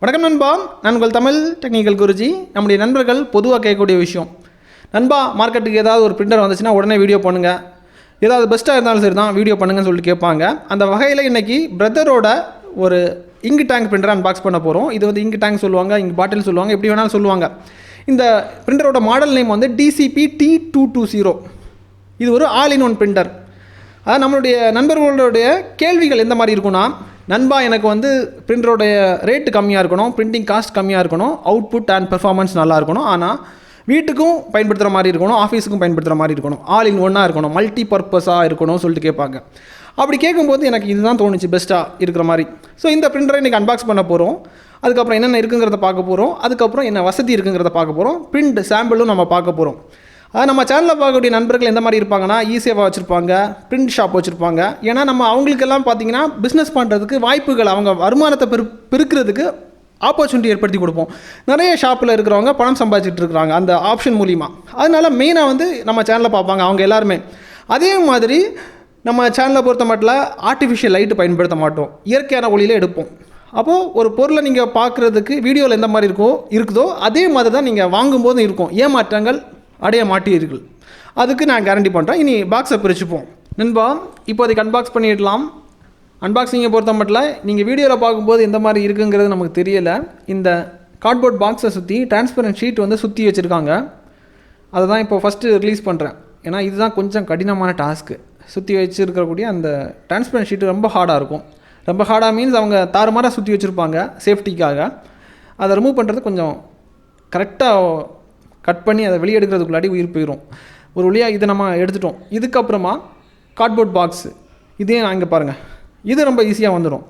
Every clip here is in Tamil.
வணக்கம் நண்பா, நான் உங்கள் தமிழ் டெக்னிக்கல் குருஜி. நம்முடைய நண்பர்கள் பொதுவாக கேட்கக்கூடிய விஷயம், நண்பா மார்க்கெட்டுக்கு ஏதாவது ஒரு பிரிண்டர் வந்துச்சுன்னா உடனே வீடியோ பண்ணுங்கள், ஏதாவது பெஸ்ட்டாக இருந்தாலும் சரி தான் வீடியோ பண்ணுங்கன்னு சொல்லிட்டு கேட்பாங்க. அந்த வகையில் இன்றைக்கி பிரதரோட ஒரு இங்க் டேங்க் பிரிண்டரை அன்பாக்ஸ் பண்ண போகிறோம். இது வந்து இங்க் டேங்க் சொல்லுவாங்க, இங்க் பாட்டில் சொல்லுவாங்க, எப்படி வேணாலும் சொல்லுவாங்க. இந்த பிரிண்டரோட மாடல் நேம் வந்து DCP T220. இது ஒரு ஆல் இன் ஒன் பிரிண்டர். அதாவது நம்மளுடைய நண்பர்களுடைய கேள்விகள் எந்த மாதிரி இருக்குன்னா, நண்பா எனக்கு வந்து பிரிண்டரோடைய ரேட்டு கம்மியாக இருக்கணும், பிரிண்டிங் காஸ்ட் கம்மியாக இருக்கணும், அவுட்புட் அண்ட் பெர்ஃபார்மன்ஸ் நல்லா இருக்கணும், ஆனால் வீட்டுக்கும் பயன்படுத்துகிற மாதிரி இருக்கணும், ஆஃபீஸுக்கும் பயன்படுத்துகிற மாதிரி இருக்கணும், ஆல் இன் ஒன்னாக இருக்கணும், மல்டி பர்பஸாக இருக்கணும் சொல்லிட்டு கேட்பாங்க. அப்படி கேட்கும்போது எனக்கு இதுதான் தோணுச்சு பெஸ்ட்டாக இருக்கிற மாதிரி. ஸோ இந்த பிரிண்டரை இன்றைக்கி அன்பாக்ஸ் பண்ண போகிறோம். அதுக்கப்புறம் என்னென்ன இருக்குங்கிறத பார்க்க போகிறோம். அதுக்கப்புறம் என்ன வசதி இருக்குங்கிறத பார்க்க போகிறோம். பிரிண்ட் சாம்பிளும் நம்ம பார்க்க போகிறோம். அதாவது நம்ம சேனலில் பார்க்கக்கூடிய நண்பர்கள் எந்த மாதிரி இருப்பாங்கன்னா, ஈஸியாக வச்சுருப்பாங்க, பிரிண்ட் ஷாப் வச்சுருப்பாங்க. ஏன்னா நம்ம அவங்களுக்கெல்லாம் பார்த்தீங்கன்னா பிஸ்னஸ் பண்ணுறதுக்கு வாய்ப்புகள், அவங்க வருமானத்தை பெருக்கிறதுக்கு ஆப்பர்ச்சுனிட்டி ஏற்படுத்தி கொடுப்போம். நிறைய ஷாப்பில் இருக்கிறவங்க பணம் சம்பாதிச்சிட்டு இருக்கிறாங்க அந்த ஆப்ஷன் மூலிமா. அதனால மெயினாக வந்து நம்ம சேனலில் பார்ப்பாங்க அவங்க எல்லாருமே. அதே மாதிரி நம்ம சேனலை பொறுத்த மட்டும் ஆர்டிஃபிஷியல் லைட்டு பயன்படுத்த மாட்டோம், இயற்கையான ஒளியில் எடுப்போம். அப்போது ஒரு பொருளை நீங்கள் பார்க்குறதுக்கு வீடியோவில் எந்த மாதிரி இருக்குதோ அதே மாதிரி தான் நீங்கள் வாங்கும்போதும் இருக்கும். ஏமாற்றங்கள் அடைய மாட்டீர்கள், அதுக்கு நான் கேரண்டி பண்ணுறேன். இனி பாக்ஸை பிரிச்சுப்போம். நண்பா இப்போதைக்கு அன்பாக்ஸ் பண்ணிடலாம். அன்பாக்சிங்கை பொறுத்த மட்டும் நீங்கள் வீடியோவில் பார்க்கும்போது எந்த மாதிரி இருக்குங்கிறது நமக்கு தெரியலை. இந்த கார்ட்போர்ட் பாக்ஸை சுற்றி டிரான்ஸ்பரண்ட் ஷீட் வந்து சுற்றி வச்சுருக்காங்க. அதை தான் இப்போ ஃபஸ்ட்டு ரிலீஸ் பண்ணுறேன். ஏன்னா இதுதான் கொஞ்சம் கடினமான டாஸ்க்கு. சுற்றி வச்சுருக்கக்கூடிய அந்த டிரான்ஸ்பரண்ட் ஷீட்டு ரொம்ப ஹார்டாக இருக்கும். ரொம்ப ஹார்டாக மீன்ஸ் அவங்க தாறுமாறாக சுற்றி வச்சுருப்பாங்க சேஃப்டிக்காக. அதை ரிமூவ் பண்ணுறது கொஞ்சம் கரெக்டாக கட் பண்ணி அதை வெளியே எடுக்கிறதுக்குள்ளாடி உயிர் போயிடும். ஒரு வழியாக இதை நம்ம எடுத்துட்டோம். இதுக்கப்புறமா கார்ட்போர்ட் பாக்ஸு, இதே இங்கே பாருங்கள், இது ரொம்ப ஈஸியாக வந்துடும்.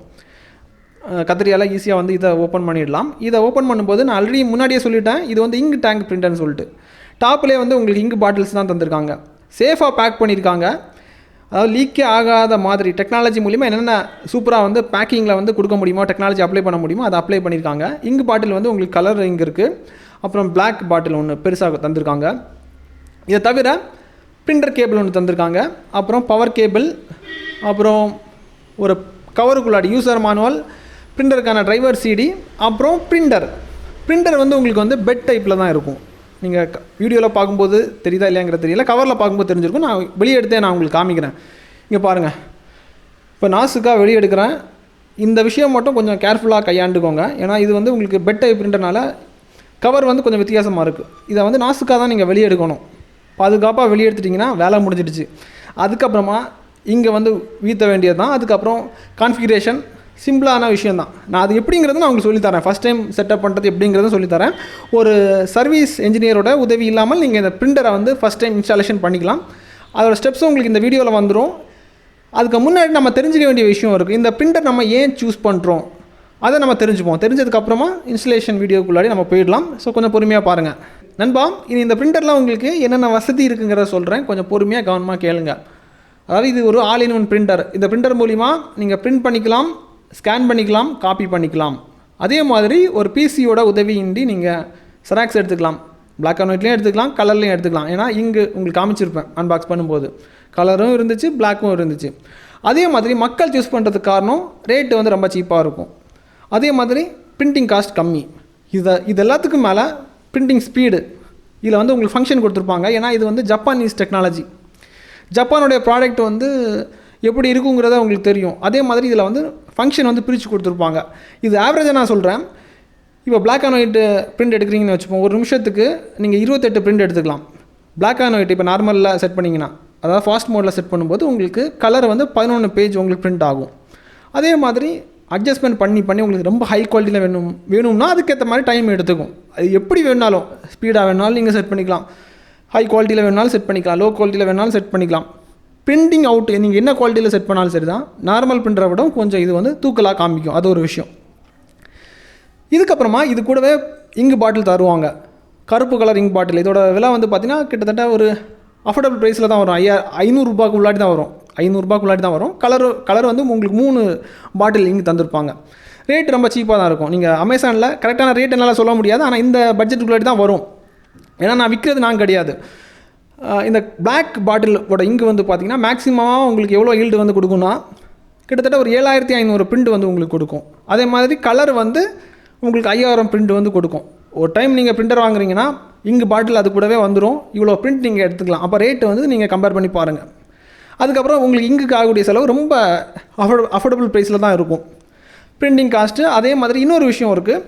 கத்திரியால் ஈஸியாக வந்து இதை ஓப்பன் பண்ணிடலாம். இதை ஓப்பன் பண்ணும்போது நான் ஆல்ரெடி முன்னாடியே சொல்லிட்டேன், இது வந்து இங்க் டேங்க் பிரிண்டர்னு சொல்லிட்டு. டாப்லேயே வந்து உங்களுக்கு இங்க் பாட்டில்ஸ் தான் தந்திருக்காங்க. சேஃபாக பேக் பண்ணியிருக்காங்க. அதாவது லீக்கே ஆகாத மாதிரி டெக்னாலஜி மூலிமா என்னென்ன சூப்பராக வந்து பேக்கிங்கில் வந்து கொடுக்க முடியுமோ, டெக்னாலஜி அப்ளை பண்ண முடியுமோ அதை அப்ளை பண்ணியிருக்காங்க. இங்க் பாட்டில் வந்து உங்களுக்கு கலர் இங்க் இருக்குது. அப்புறம் பிளாக் பாட்டில் ஒன்று பெருசாக தந்திருக்காங்க. இதை தவிர பிரிண்டர் கேபிள் ஒன்று தந்திருக்காங்க. அப்புறம் பவர் கேபிள், அப்புறம் ஒரு கவருக்குள்ளாடி யூசர் மானுவல், பிரிண்டருக்கான டிரைவர் சிடி, அப்புறம் பிரிண்டர் வந்து உங்களுக்கு வந்து பெட் டைப்பில் தான் இருக்கும். நீங்கள் வீடியோவில் பார்க்கும்போது தெரியுதா இல்லையாங்கிறது தெரியல, கவரில் பார்க்கும்போது தெரிஞ்சிருக்கும். நான் வெளியே எடுத்தே நான் உங்களுக்கு காமிக்கிறேன். இங்கே பாருங்கள், இப்போ நாசுக்காக வெளியே எடுக்கிறேன். இந்த விஷயம் மட்டும் கொஞ்சம் கேர்ஃபுல்லாக கையாண்டுக்கோங்க. ஏன்னா இது வந்து உங்களுக்கு பெட் டைப் பிரிண்டர்னால கவர் வந்து கொஞ்சம் வித்தியாசமாக இருக்குது. இதை வந்து நாசுக்காக தான் நீங்கள் வெளியே எடுக்கணும். பாதுகாப்பாக வெளியே எடுத்துட்டிங்கன்னா வேலை முடிஞ்சிடுச்சு. அதுக்கப்புறமா இங்கே வந்து வீற்ற வேண்டியது தான். அதுக்கப்புறம் கான்ஃபிகரேஷன் சிம்பிளான விஷயம் தான். நான் அது எப்படிங்கிறது நான் உங்களுக்கு சொல்லித்தரேன். ஃபஸ்ட் டைம் செட்டப் பண்ணுறது எப்படிங்கிறதும் சொல்லித்தரேன். ஒரு சர்வீஸ் இன்ஜினியரோட உதவி இல்லாமல் நீங்கள் இந்த பிரிண்டரை வந்து ஃபஸ்ட் டைம் இன்ஸ்டாலேஷன் பண்ணிக்கலாம். அதோட ஸ்டெப்ஸும் உங்களுக்கு இந்த வீடியோவில் வந்துடும். அதுக்கு முன்னாடி நம்ம தெரிஞ்சுக்க வேண்டிய விஷயம் இருக்குது. இந்த பிரிண்டர் நம்ம ஏன் சூஸ் பண்ணுறோம் அதை நம்ம தெரிஞ்சுப்போம். தெரிஞ்சதுக்கப்புறமா இன்ஸ்டலேஷன் வீடியோக்குள்ளாடி நம்ம போயிடலாம். ஸோ கொஞ்சம் பொறுமையாக பாருங்கள் நண்பா. இனி இந்த பிரிண்டர்லாம் உங்களுக்கு என்னென்ன வசதி இருக்குங்கிறத சொல்கிறேன், கொஞ்சம் பொறுமையாக கவனமாக கேளுங்க. அதாவது இது ஒரு ஆல் இன் ஒன் பிரிண்டர். இந்த பிரிண்டர் மூலிமா நீங்கள் பிரிண்ட் பண்ணிக்கலாம், ஸ்கேன் பண்ணிக்கலாம், காப்பி பண்ணிக்கலாம். அதே மாதிரி ஒரு பிசியோட உதவியின்றி நீங்கள் செராக்ஸ் எடுத்துக்கலாம். பிளாக் அண்ட் ஒயிட்லேயும் எடுத்துக்கலாம், கலர்லேயும் எடுத்துக்கலாம். ஏன்னா இங்கு உங்களுக்கு காமிச்சிருப்பேன் அன்பாக்ஸ் பண்ணும்போது கலரும் இருந்துச்சு, பிளாக்கும் இருந்துச்சு. அதே மாதிரி மக்கள் சூஸ் பண்ணுறதுக்கு காரணம் ரேட்டு வந்து ரொம்ப சீப்பாக இருக்கும். அதே மாதிரி பிரிண்டிங் காஸ்ட் கம்மி. இது எல்லாத்துக்கும் மேலே பிரிண்டிங் ஸ்பீடு, இதில் வந்து உங்களுக்கு ஃபங்க்ஷன் கொடுத்துருப்பாங்க. ஏன்னா இது வந்து ஜப்பானீஸ் டெக்னாலஜி. ஜப்பானுடைய ப்ராடக்ட் வந்து எப்படி இருக்குங்கிறத உங்களுக்கு தெரியும். அதே மாதிரி இதில் வந்து ஃபங்க்ஷன் வந்து பிரித்து கொடுத்துருப்பாங்க. இது ஆவரேஜாக நான் சொல்கிறேன். இப்போ பிளாக் அண்ட் ஒயிட் பிரிண்ட் எடுக்கிறீங்கன்னு வச்சுப்போம், ஒரு நிமிஷத்துக்கு நீங்கள் 28 பிரிண்ட் எடுத்துக்கலாம். பிளாக் அண்ட் ஒயிட் இப்போ நார்மலில் செட் பண்ணிங்கன்னா, அதாவது ஃபாஸ்ட் மோடில் செட் பண்ணும்போது உங்களுக்கு கலர் வந்து 11 பேஜ் உங்களுக்கு பிரிண்ட் ஆகும். அதே மாதிரி அட்ஜஸ்ட்மெண்ட் பண்ணி உங்களுக்கு ரொம்ப ஹை குவாலிட்டியில் வேணும்னா அதுக்கேற்ற மாதிரி டைம் எடுத்துக்கும். அது எப்படி வேணாலும், ஸ்பீடாக வேணாலும் நீங்கள் செட் பண்ணிக்கலாம், ஹை குவாலிட்டியில் வேணாலும் செட் பண்ணிக்கலாம், லோ குவாலிட்டியில் வேணாலும் செட் பண்ணிக்கலாம். பிரிண்டிங் அவுட் நீங்கள் என்ன குவாலிட்டியில் செட் பண்ணாலும் சரி தான். நார்மல் பிரிண்டரை விட கொஞ்சம் இது வந்து தூக்கலாக காமிக்கும், அது ஒரு விஷயம். இதுக்கப்புறமா இது கூடவே இங்க் பாட்டில் தருவாங்க, கருப்பு கலர் இங்க் பாட்டில். இதோட விலை வந்து பார்த்திங்கன்னா கிட்டத்தட்ட ஒரு அஃபோர்டபுள் ப்ரைஸில் தான் வரும். 500 உள்ளாடி தான் வரும். 500 உள்ளாடி தான் வரும். கலர் வந்து உங்களுக்கு 3 பாட்டில் இங்கு தந்திருப்பாங்க. ரேட் ரொம்ப சீப்பாக தான் இருக்கும். நீங்கள் அமேசானில் கரெக்டான ரேட் என்னால் சொல்ல முடியாது, ஆனால் இந்த பட்ஜெட்டுக்குள்ளாடி தான் வரும். ஏன்னா நான் விற்கிறது நான் கிடையாது. இந்த பிளாக் பாட்டிலோட இங்கு வந்து பார்த்திங்கன்னா மேக்ஸிமமாக உங்களுக்கு எவ்வளோ ஈல்டு வந்து கொடுக்குன்னா கிட்டத்தட்ட ஒரு 7500 பிரிண்ட் வந்து உங்களுக்கு கொடுக்கும். அதே மாதிரி கலர் வந்து உங்களுக்கு 5000 பிரிண்ட் வந்து கொடுக்கும். ஒரு டைம் நீங்கள் பிரிண்டர் வாங்குறீங்கன்னா இங்கு பாட்டில் அது கூடவே வந்துடும். இவ்வளோ பிரிண்ட் நீங்கள் எடுத்துக்கலாம். அப்போ ரேட்டு வந்து நீங்கள் கம்பேர் பண்ணி பாருங்கள். அதுக்கப்புறம் உங்களுக்கு இங்குக்கு ஆகக்கூடிய செலவு ரொம்ப அஃபோர்டபுள் ப்ரைஸில் தான் இருக்கும். பிரிண்டிங் காஸ்ட்டு அதே மாதிரி இன்னொரு விஷயம் இருக்குது.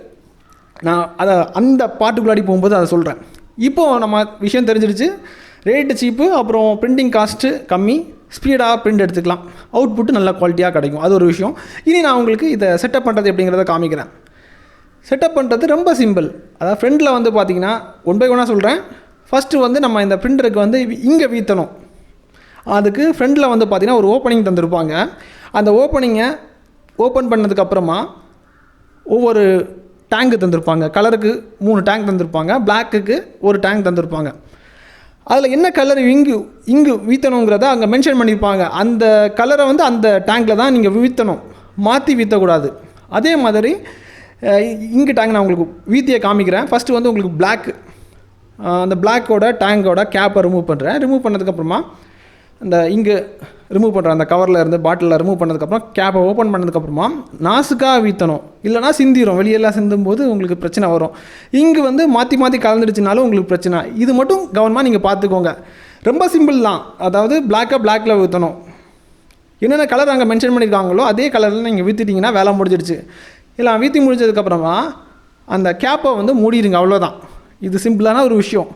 நான் அதை அந்த பாட்டுக்குள்ளாடி போகும்போது அதை சொல்கிறேன். இப்போது நம்ம விஷயம் தெரிஞ்சிடுச்சு. ரேட்டு சீப்பு, அப்புறம் பிரிண்டிங் காஸ்ட்டு கம்மி, ஸ்பீடாக பிரிண்ட் எடுத்துக்கலாம், அவுட்புட்டு நல்ல குவாலிட்டியாக கிடைக்கும். அது ஒரு விஷயம். இனி நான் உங்களுக்கு இதை செட்டப் பண்ணுறது எப்படிங்கிறத காமிக்கிறேன். செட்டப் பண்ணுறது ரொம்ப சிம்பிள். அதாவது ஃப்ரெண்டில் வந்து பார்த்திங்கன்னா 1 by 1 சொல்கிறேன். ஃபஸ்ட்டு வந்து நம்ம இந்த பிரிண்டருக்கு வந்து இங்கே வீற்றணும். அதுக்கு ஃப்ரெண்டில் வந்து பார்த்திங்கன்னா ஒரு ஓப்பனிங் தந்திருப்பாங்க. அந்த ஓப்பனிங்கை ஓப்பன் பண்ணதுக்கப்புறமா ஒவ்வொரு டேங்கு தந்திருப்பாங்க. கலருக்கு 3 டேங்க் தந்திருப்பாங்க, பிளாக்குக்கு ஒரு டேங்க் தந்திருப்பாங்க. அதில் என்ன கலர் இங்கு வீற்றணுங்கிறத அங்கே மென்ஷன் பண்ணியிருப்பாங்க. அந்த கலரை வந்து அந்த டேங்கில் தான் நீங்கள் வீற்றணும், மாற்றி வீற்றக்கூடாது. அதே மாதிரி இங்கு டேங்க் நான் உங்களுக்கு வீத்தியை காமிக்கிறேன். ஃபஸ்ட்டு வந்து உங்களுக்கு பிளாக், அந்த பிளாக்கோட டேங்கோட கேப்பை ரிமூவ் பண்ணுறேன். ரிமூவ் பண்ணதுக்கப்புறமா அந்த இங்கு ரிமூவ் பண்ணுறேன். அந்த கவரில் இருந்து பாட்டிலில் ரிமூவ் பண்ணதுக்கப்புறம் கேப்பை ஓப்பன் பண்ணதுக்கப்புறமா நாசுக்காக வீற்றணும், இல்லைனா சிந்திடும். வெளியெல்லாம் சிந்தும்போது உங்களுக்கு பிரச்சனை வரும். இங்கு வந்து மாற்றி மாற்றி கலந்துடுச்சுனாலும் உங்களுக்கு பிரச்சனை. இது மட்டும் கவனமாக நீங்கள் பார்த்துக்கோங்க. ரொம்ப சிம்பிள் தான். அதாவது பிளாக்கில் ஊற்றணும். என்னென்ன கலர் அங்கே மென்ஷன் பண்ணியிருக்காங்களோ அதே கலரில் நீங்கள் வீற்றிட்டிங்கன்னா வேலை முடிஞ்சிடுச்சு. இல்லை வீற்றி முடிஞ்சதுக்கப்புறமா அந்த கேப்பை வந்து மூடிடுங்க, அவ்வளோதான். இது சிம்பிளான ஒரு விஷயம்.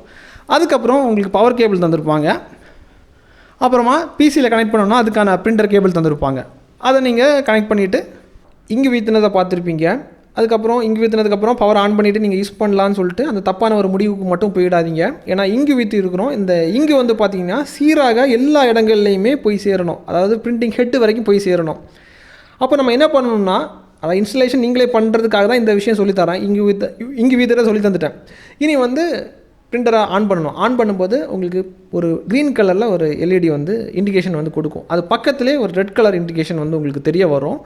அதுக்கப்புறம் உங்களுக்கு பவர் கேபிள் தந்திருப்பாங்க. அப்புறமா பிசியில் கனெக்ட் பண்ணோன்னா அதுக்கான பிரிண்டர் கேபிள் தந்திருப்பாங்க. அதை நீங்கள் கனெக்ட் பண்ணிவிட்டு இங்கு வீற்றினதை பார்த்துருப்பீங்க. அதுக்கப்புறம் இங்கு வீற்றினதுக்கப்புறம் பவர் ஆன் பண்ணிவிட்டு நீங்கள் யூஸ் பண்ணலான்னு சொல்லிட்டு அந்த தப்பான ஒரு முடிவுக்கு மட்டும் போயிடாதீங்க. ஏன்னா இங்கு வீற்றி இருக்கிறோம். இந்த இங்கு வந்து பார்த்திங்கன்னா சீராக எல்லா இடங்கள்லையுமே போய் சேரணும். அதாவது பிரிண்டிங் ஹெட்டு வரைக்கும் போய் சேரணும். அப்போ நம்ம என்ன பண்ணணும்னா, அதை இன்ஸ்டலேஷன் நீங்களே பண்ணுறதுக்காக தான் இந்த விஷயம் சொல்லித்தரேன். இங்கு வீத்தரை சொல்லி தந்துட்டேன். இனி வந்து பிரிண்டரை ஆன் பண்ணணும். ஆன் பண்ணும்போது உங்களுக்கு ஒரு க்ரீன் கலரில் ஒரு எல்இடி வந்து இண்டிகேஷன் வந்து கொடுக்கும். அது பக்கத்துலேயே ஒரு ரெட் கலர் இண்டிகேஷன் வந்து உங்களுக்கு தெரிய வரும்.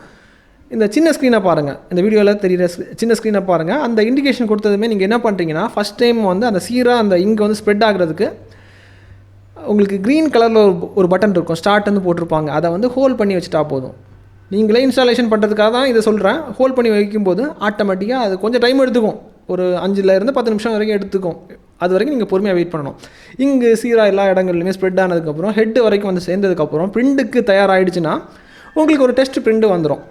இந்த சின்ன ஸ்க்ரீனை பாருங்கள், இந்த வீடியோவில் தெரிகிற சின்ன ஸ்க்ரீனை பாருங்கள். அந்த இண்டிகேஷன் கொடுத்ததுமே நீங்கள் என்ன பண்ணுறீங்கன்னா, ஃபஸ்ட் டைம் வந்து அந்த சீராக அந்த இங்கு வந்து ஸ்ப்ரெட் ஆகிறதுக்கு உங்களுக்கு க்ரீன் கலரில் ஒரு பட்டன் இருக்கும், ஸ்டார்ட்னு போட்டிருப்பாங்க. அதை வந்து ஹோல்ட் பண்ணி வச்சுட்டா போதும். நீங்களே இன்ஸ்டாலேஷன் பண்ணுறதுக்காக தான் இதை சொல்கிறேன். ஹோல்ட் பண்ணி வைக்கும்போது ஆட்டோமேட்டிக்காக அது கொஞ்சம் டைம் எடுத்துக்கும். ஒரு 5லேருந்து 10 நிமிஷம் வரைக்கும் எடுத்துக்கும். அது வரைக்கும் நீங்கள் பொறுமையாக வெயிட் பண்ணணும். இங்கே சீராக எல்லா இடங்கள்லையுமே ஸ்ப்ரெட் ஆனதுக்கப்புறம் ஹெட்டு வரைக்கும் வந்து சேர்ந்ததுக்கப்புறம் பிரிண்ட்டுக்கு தயாராகிடுச்சுன்னா உங்களுக்கு ஒரு டெஸ்ட் பிரிண்ட் வந்துடும்.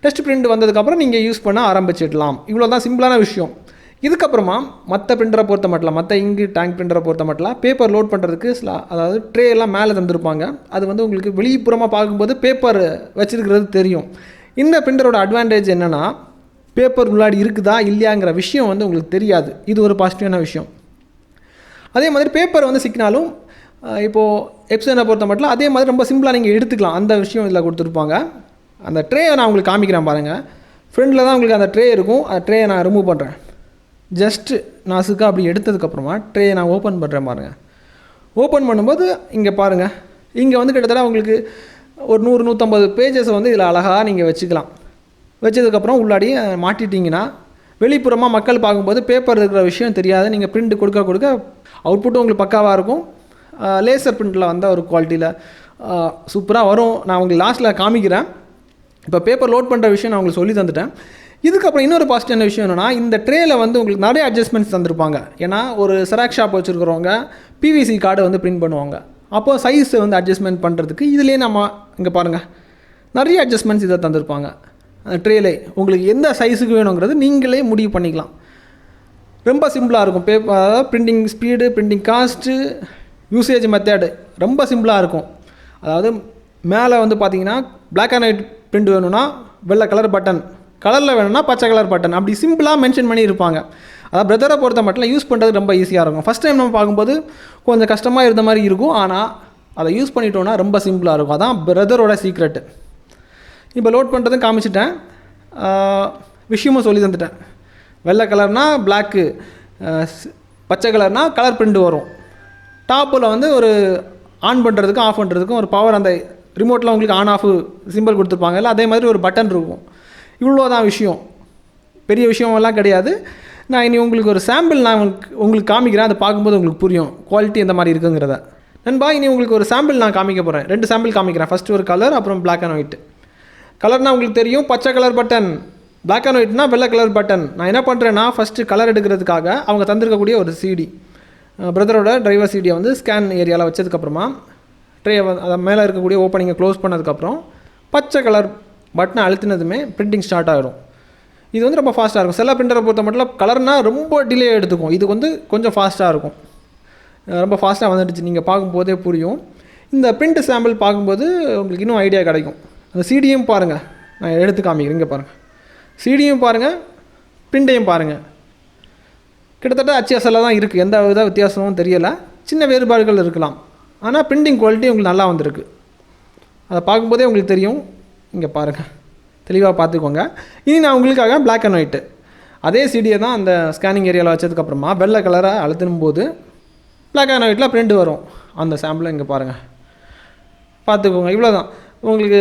டெஸ்ட் பிரிண்ட் வந்ததுக்கப்புறம் நீங்கள் யூஸ் பண்ண ஆரம்பிச்சிடலாம். இவ்வளோ தான் சிம்பிளான விஷயம். இதுக்கப்புறமா மற்ற பிரிண்டரை பொறுத்த மட்டும், மற்ற இங்கு டேங்க் பிரிண்டரை பொறுத்த மட்டும் பேப்பர் லோட் பண்ணுறதுக்கு அதாவது ட்ரே எல்லாம் மேலே தந்துருப்பாங்க. அது வந்து உங்களுக்கு வெளிப்புறமாக பார்க்கும்போது பேப்பர் வச்சுருக்கிறது தெரியும். இந்த பிரிண்டரோட அட்வான்டேஜ் என்னென்னா, பேப்பர் முன்னாடி இருக்குதா இல்லையாங்கிற விஷயம் வந்து உங்களுக்கு தெரியாது. இது ஒரு பாசிட்டிவான விஷயம். அதே மாதிரி பேப்பர் வந்து சிக்கினாலும் இப்போது எப்சனை பொறுத்த மட்டும் அதே மாதிரி ரொம்ப சிம்பிளாக நீங்கள் எடுத்துக்கலாம். அந்த விஷயம் இதில் கொடுத்துருப்பாங்க. அந்த ட்ரேயை நான் உங்களுக்கு காமிக்கிறேன் பாருங்கள். ஃப்ரெண்டில் தான் உங்களுக்கு அந்த ட்ரே இருக்கும். அந்த ட்ரேயை நான் ரிமூவ் பண்ணுறேன். ஜஸ்ட்டு நாசுக்காக அப்படி எடுத்ததுக்கப்புறமா ட்ரேயை நான் ஓப்பன் பண்ணுறேன் பாருங்கள். ஓப்பன் பண்ணும்போது இங்கே பாருங்கள், இங்கே வந்து கிட்டத்தட்ட உங்களுக்கு ஒரு 100-150 பேஜஸை வந்து இதில் அழகாக நீங்கள் வச்சுக்கலாம். வச்சதுக்கப்புறம் உள்ளாடி மாட்டிட்டிங்கன்னா வெளிப்புறமாக மக்கள் பார்க்கும்போது பேப்பர் இருக்கிற விஷயம் தெரியாது. நீங்கள் பிரிண்ட் கொடுக்க அவுட்புட்டும் உங்களுக்கு பக்காவாக இருக்கும். லேசர் பிரிண்டில் வந்த ஒரு குவாலிட்டியில் சூப்பராக வரும். நான் உங்களுக்கு லாஸ்ட்டில் காமிக்கிறேன். இப்போ பேப்பர் லோட் பண்ணுற விஷயம் நான் உங்களுக்கு சொல்லி தந்துட்டேன். இதுக்கப்புறம் இன்னொரு பாசிட்டிவான விஷயம் என்னென்னா, இந்த ட்ரேயில் வந்து உங்களுக்கு நிறைய அட்ஜஸ்ட்மெண்ட்ஸ் தந்திருப்பாங்க. ஏன்னா ஒரு செராக்ஸ் ஷாப் வச்சுருக்கிறவங்க பிவிசி கார்டு வந்து பிரிண்ட் பண்ணுவாங்க. அப்போது சைஸ் வந்து அட்ஜஸ்ட்மெண்ட் பண்ணுறதுக்கு இதுலேயே நம்ம இங்கே பாருங்கள் நிறைய அட்ஜஸ்ட்மெண்ட்ஸ் இதை தந்திருப்பாங்க. ட்ரேலே உங்களுக்கு எந்த சைஸுக்கு வேணுங்கிறது நீங்களே முடிவு பண்ணிக்கலாம். ரொம்ப சிம்பிளாக இருக்கும். அதாவது printing speed, printing cost, usage method ரொம்ப சிம்பிளாக இருக்கும். அதாவது மேலே வந்து பார்த்தீங்கன்னா பிளாக் அண்ட் ஒயிட் பிரிண்ட் வேணும்னா வெள்ளை கலர் பட்டன், கலரில் வேணும்னா பச்சை கலர் பட்டன், அப்படி சிம்பிளாக மென்ஷன் பண்ணியிருப்பாங்க. அதாவது பிரதரை பொறுத்த மட்டும் யூஸ் பண்ணுறது ரொம்ப ஈஸியாக இருக்கும். ஃபஸ்ட் டைம் நம்ம பார்க்கும்போது கொஞ்சம் கஷ்டமாக இருந்த மாதிரி இருக்கும். ஆனால் அதை யூஸ் பண்ணிட்டோன்னா ரொம்ப சிம்பிளாக இருக்கும். அதான் பிரதரோட சீக்ரெட்டு. இப்போ லோட் பண்ணுறதும் காமிச்சிட்டேன், விஷயமும் சொல்லி தந்துட்டேன். வெள்ளை கலர்னால் பிளாக்கு, பச்சை கலர்னால் கலர் பிரிண்ட் வரும். டாப்பில் வந்து ஒரு ஆன் பண்ணுறதுக்கும் ஆஃப் பண்ணுறதுக்கும் ஒரு பவர், அந்த ரிமோட்டில் உங்களுக்கு ஆன் ஆஃப் சிம்பிள் கொடுத்துருப்பாங்க இல்லை, அதே மாதிரி ஒரு பட்டன் இருக்கும். இவ்வளோ தான் விஷயம், பெரிய விஷயமெல்லாம் கிடையாது. நான் இனி உங்களுக்கு ஒரு சாம்பிள் நான் உங்களுக்கு காமிக்கிறேன். அதை பார்க்கும்போது உங்களுக்கு புரியும் குவாலிட்டி எந்த மாதிரி இருக்குங்கிறத. நண்பா, இனி உங்களுக்கு ஒரு சாம்பிள் நான் காமிக்க போகிறேன். 2 சாம்பிள் காமிக்கிறேன். ஃபஸ்ட்டு ஒரு கலர், அப்புறம் பிளாக் அண்ட் ஒயிட். கலர்னால் உங்களுக்கு தெரியும், பச்சை கலர் பட்டன் பிளாக் அண்ட் ஒயிட்னா வெள்ளை கலர் பட்டன். நான் என்ன பண்ணுறேன்னா ஃபஸ்ட்டு கலர் எடுக்கிறதுக்காக அவங்க தந்திருக்கக்கூடிய ஒரு சிடி, பிரதரோட டிரைவர் சிடியை வந்து ஸ்கேன் ஏரியாவில் வச்சதுக்கப்புறமா ட்ரே அதை மேலே இருக்கக்கூடிய ஓப்பனிங்கை க்ளோஸ் பண்ணதுக்கப்புறம் பச்சை கலர் பட்டனை அழுத்தினதுமே பிரிண்டிங் ஸ்டார்ட் ஆகிடும். இது வந்து ரொம்ப ஃபாஸ்ட்டாக இருக்கும். சில பிரிண்டரை பொறுத்த மட்டும் கலர்னால் ரொம்ப டிலே எடுத்துக்கும். இது வந்து கொஞ்சம் ஃபாஸ்ட்டாக இருக்கும். ரொம்ப ஃபாஸ்ட்டாக வந்துடுச்சு, நீங்கள் பார்க்கும்போதே புரியும். இந்த பிரிண்ட் சாம்பிள் பார்க்கும்போது உங்களுக்கு இன்னும் ஐடியா கிடைக்கும். அந்த சிடியும் பாருங்கள், நான் எடுத்து காமிக்கிறேன். இங்கே பாருங்கள், சிடியும் பாருங்கள், பிரிண்டையும் பாருங்கள். கிட்டத்தட்ட HSL தான் இருக்குது, எந்த வித வித்தியாசமும் தெரியலை. சின்ன வேறுபாடுகள் இருக்கலாம், ஆனால் பிரிண்டிங் குவாலிட்டி உங்களுக்கு நல்லா வந்திருக்கு. அதை பார்க்கும்போதே உங்களுக்கு தெரியும். இங்கே பாருங்கள், தெளிவாக பார்த்துக்கோங்க. இனி நான் உங்களுக்காக பிளாக் அண்ட் ஒயிட்டு அதே சிடியை தான் அந்த ஸ்கேனிங் ஏரியாவில் வச்சதுக்கப்புறமா வெள்ளை கலரை அழுத்தும் போது பிளாக் அண்ட் ஒயிட்டில் பிரிண்ட் வரும். அந்த சாம்பிளை இங்கே பாருங்கள், பார்த்துக்கோங்க. இவ்வளோ தான் உங்களுக்கு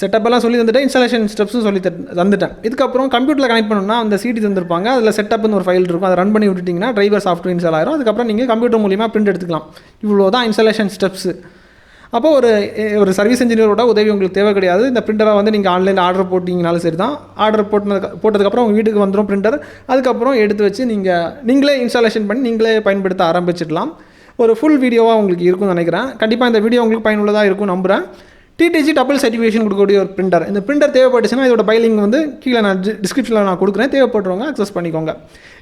செட்டப்பெல்லாம் சொல்லி தந்துட்டேன், இன்ஸ்டாலேஷன் ஸ்டெப்ஸும் சொல்லி தந்துட்டேன். இதுக்கப்புறம் கம்ப்யூட்டரில் கனெக்ட் பண்ணணும்னா அந்த சிடி தந்திருப்பாங்க, அதில் செட்டப்னு ஒரு ஃபைல் இருக்கும், அதை ரன் பண்ணி விட்டுட்டிங்கன்னா டிரைவர் சாஃப்ட்வேர் இன்ஸ்டால் ஆயிரும். அதுக்கப்புறம் நீங்கள் கம்ப்யூட்டர் மூலிமா பிரிண்ட் எடுத்துக்கலாம். இவ்வளோ தான் இன்ஸ்டாலேஷன் ஸ்டெப்ஸு. அப்போ ஒரு சர்வீஸ் இன்ஜினியரோட உதவி உங்களுக்கு தேவை கிடையாது. இந்த பிரிண்டரை வந்து நீங்கள் ஆன்லைனில் ஆர்டர் போட்டிங்கனாலும் சரி தான். ஆர்டர் போட்டதுக்கப்புறம் உங்கள் வீட்டுக்கு வந்துடும் பிரிண்டர். அதுக்கப்புறம் எடுத்து வச்சு நீங்களே இன்ஸ்டாலேஷன் பண்ணி நீங்களே பயன்படுத்த ஆரம்பிச்சிடலாம். ஒரு ஃபுல் வீடியோவாக உங்களுக்கு இருக்கும்னு நினைக்கிறேன். கண்டிப்பாக இந்த வீடியோ உங்களுக்கு பயனுள்ளதாக இருக்கும் நம்புகிறேன். TTG டபுள் சர்டிஃபிகேஷன் கொடுக்கக்கூடிய ஒரு பிரிண்டர். இந்த பிரிண்டர் தேவைப்பட்டுச்சுன்னா இதோட பைலிங் வந்து கீழே நான் டிஸ்கிரிப்ஷனில் நான் கொடுக்குறேன், தேவைப்படுறவங்க அக்சஸ் பண்ணிக்கோங்க.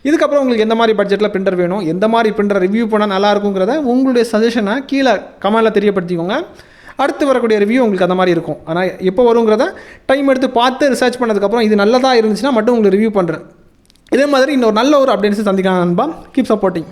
இதுக்கப்புறம் உங்களுக்கு எந்த மாதிரி பட்ஜெட்டில் பிரிண்டர் வேணும், எந்த மாதிரி பிரிண்டர் ரிவ்யூ பண்ணால் நல்லா இருக்குங்கிறத உங்களுடைய சஜஷனை கீழே கமெண்டில் தெரியப்படுத்திக்கோங்க. அடுத்து வரக்கூடிய ரிவ்யூ உங்களுக்கு அந்த மாதிரி இருக்கும். ஆனால் எப்போ வருங்கிறத டைம் எடுத்து பார்த்து ரிசர்ச் பண்ணதுக்கப்புறம் இது நல்லதாக இருந்துச்சுன்னா மட்டும் உங்களுக்கு ரிவ்யூ பண்ணுறேன். இதே மாதிரி இன்னொரு நல்ல ஒரு அப்டேட்ஸை சந்திக்கலாம் நண்பா. Keep supporting.